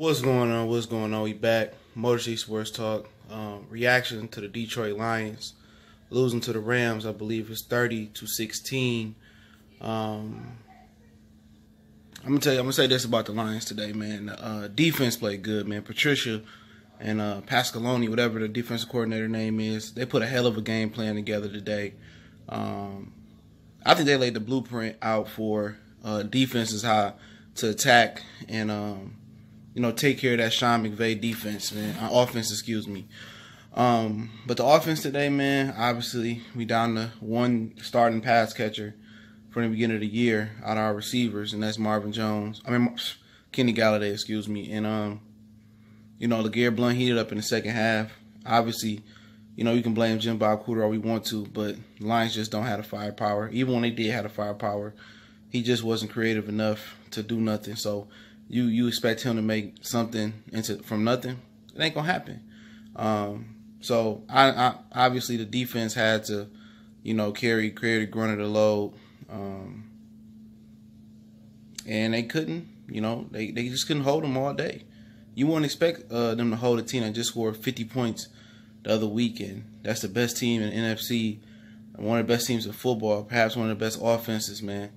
What's going on? What's going on? We back. Motor City Sports Talk. Reaction to the Detroit Lions losing to the Rams. I believe it's 30-16. I'm gonna say this about the Lions today, man. Defense played good, man. Patricia and Pascaloni, whatever the defensive coordinator name is, they put a hell of a game plan together today. I think they laid the blueprint out for defenses how to attack and take care of that Sean McVay defense, man. Offense, excuse me. But the offense today, man, obviously we down to one starting pass catcher from the beginning of the year out of our receivers, and that's Kenny Galladay, excuse me. And LeGarrette Blount heated up in the second half. Obviously, you can blame Jim Bob Cooter all we want to, but the Lions just don't have the firepower. Even when they did have the firepower, he just wasn't creative enough to do nothing. So you expect him to make something from nothing? It ain't gonna happen. So I obviously the defense had to, carry the grunt of the load, and they couldn't. They just couldn't hold them all day. You wouldn't expect them to hold a team that just scored 50 points the other weekend. That's the best team in the NFC, one of the best teams in football, perhaps one of the best offenses, man.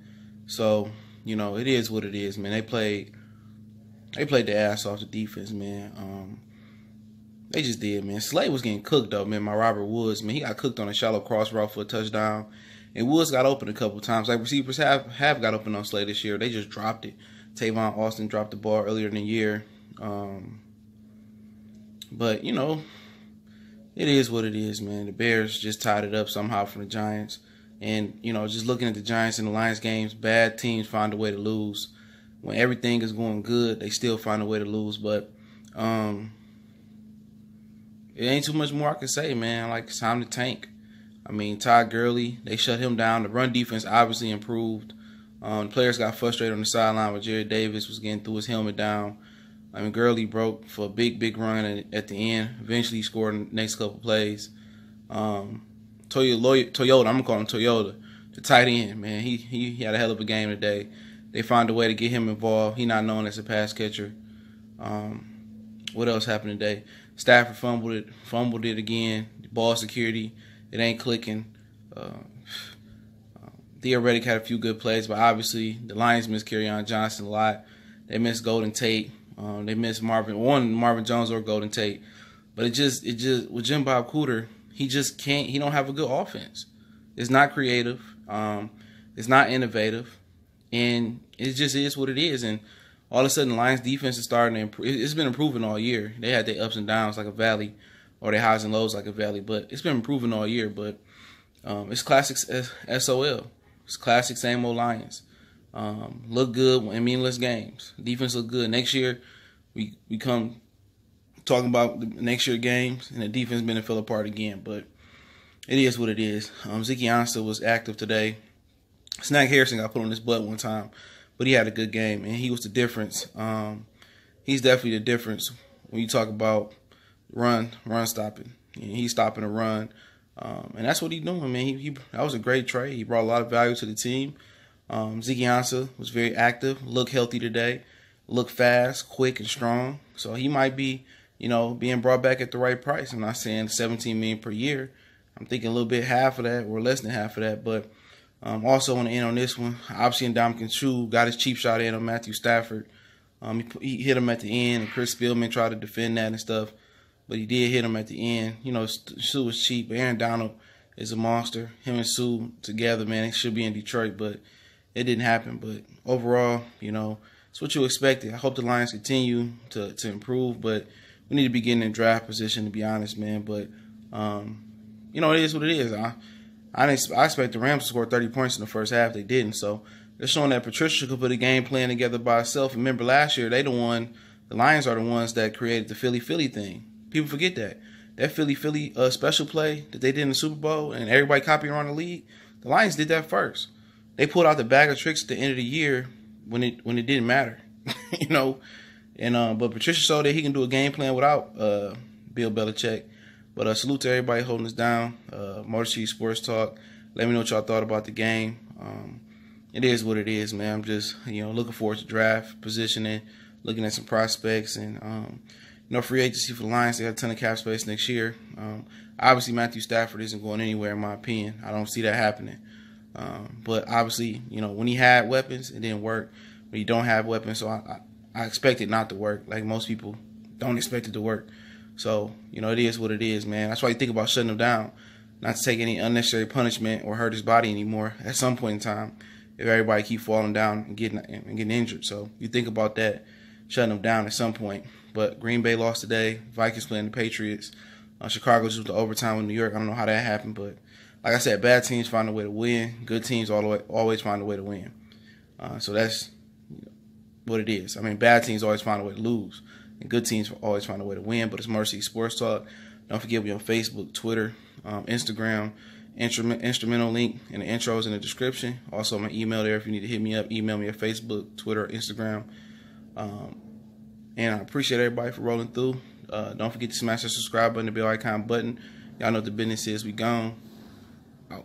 So it is what it is, man. They played their ass off the defense, man. They just did, man. Slay was getting cooked, though, man. My Robert Woods, man, he got cooked on a shallow cross route for a touchdown. And Woods got open a couple times. Like, receivers have got open on Slay this year. They just dropped it. Tavon Austin dropped the ball earlier in the year. But, it is what it is, man. The Bears just tied it up somehow from the Giants. And, just looking at the Giants and the Lions games, bad teams find a way to lose. When everything is going good, they still find a way to lose. But it ain't too much more I can say, man. Like, it's time to tank. I mean, Todd Gurley, they shut him down. The run defense obviously improved. The players got frustrated on the sideline when Jerry Davis was getting threw his helmet down. I mean, Gurley broke for a big run at the end. Eventually, he scored in the next couple plays. Toyota, I'm going to call him Toyota, the tight end, man. He had a hell of a game today. They found a way to get him involved. He not known as a pass catcher. What else happened today? Stafford fumbled it again. Ball security, it ain't clicking. Theoretic had a few good plays, but obviously the Lions missed Kerryon Johnson a lot. They missed Golden Tate. They missed Marvin Jones or Golden Tate. But it just with Jim Bob Cooter, he don't have a good offense. It's not creative. It's not innovative. And it just is what it is. And all of a sudden, the Lions defense is starting to improve. It's been improving all year. They had their ups and downs like a valley, or their highs and lows like a valley. But it's been improving all year. But it's classic SOL. It's classic same old Lions. Look good in meaningless games. Defense look good. Next year, we come talking about the next year games, and the defense been to fell apart again. But it is what it is. Zeke Ansah was active today. Snag Harrison got put on his butt one time, but he had a good game, and he was the difference. He's definitely the difference when you talk about run stopping. He's stopping a run, and that's what he's doing, man. That was a great trade. He brought a lot of value to the team. Zeke Ansah was very active, looked healthy today, looked fast, quick, and strong. So he might be, being brought back at the right price. I'm not saying $17 million per year. I'm thinking a little bit half of that or less than half of that, but also on the end on this one, obviously Ndamukong Suh got his cheap shot in on Matthew Stafford. He hit him at the end, and Chris Spielman tried to defend that and stuff, but he did hit him at the end. Suh was cheap, but Aaron Donald is a monster. Him and Suh together, man, they should be in Detroit, but it didn't happen. But overall, it's what you expected. I hope the Lions continue to improve, but we need to be getting in draft position, to be honest, man. But, it is what it is. I expect the Rams to score 30 points in the first half. They didn't. So they're showing that Patricia could put a game plan together by herself. And remember, last year, the Lions are the ones that created the Philly thing. People forget that. That Philly special play that they did in the Super Bowl and everybody copied around the league, the Lions did that first. They pulled out the bag of tricks at the end of the year when it didn't matter. But Patricia showed that he can do a game plan without Bill Belichick. But salute to everybody holding us down. Motor City Sports Talk. Let me know what y'all thought about the game. It is what it is, man. I'm just, looking forward to draft positioning, looking at some prospects, and free agency for the Lions. They have a ton of cap space next year. Obviously, Matthew Stafford isn't going anywhere, in my opinion. I don't see that happening. But obviously, when he had weapons, it didn't work. When you don't have weapons, so I expect it not to work. Like most people don't expect it to work. So, it is what it is, man. That's why you think about shutting him down, not to take any unnecessary punishment or hurt his body anymore at some point in time if everybody keep falling down and getting injured. So you think about that, shutting him down at some point. But Green Bay lost today. Vikings playing the Patriots. Chicago just went to overtime with New York. I don't know how that happened, but like I said, bad teams find a way to win. Good teams always find a way to win. So that's what it is. I mean, bad teams always find a way to lose, and good teams always find a way to win. But it's Mercy Sports Talk. Don't forget, we're on Facebook, Twitter, Instagram. Instrumental link in the intros in the description. Also, my email there if you need to hit me up. Email me at Facebook, Twitter, Instagram. And I appreciate everybody for rolling through. Don't forget to smash the subscribe button, the bell icon button. Y'all know what the business is. We gone. Out.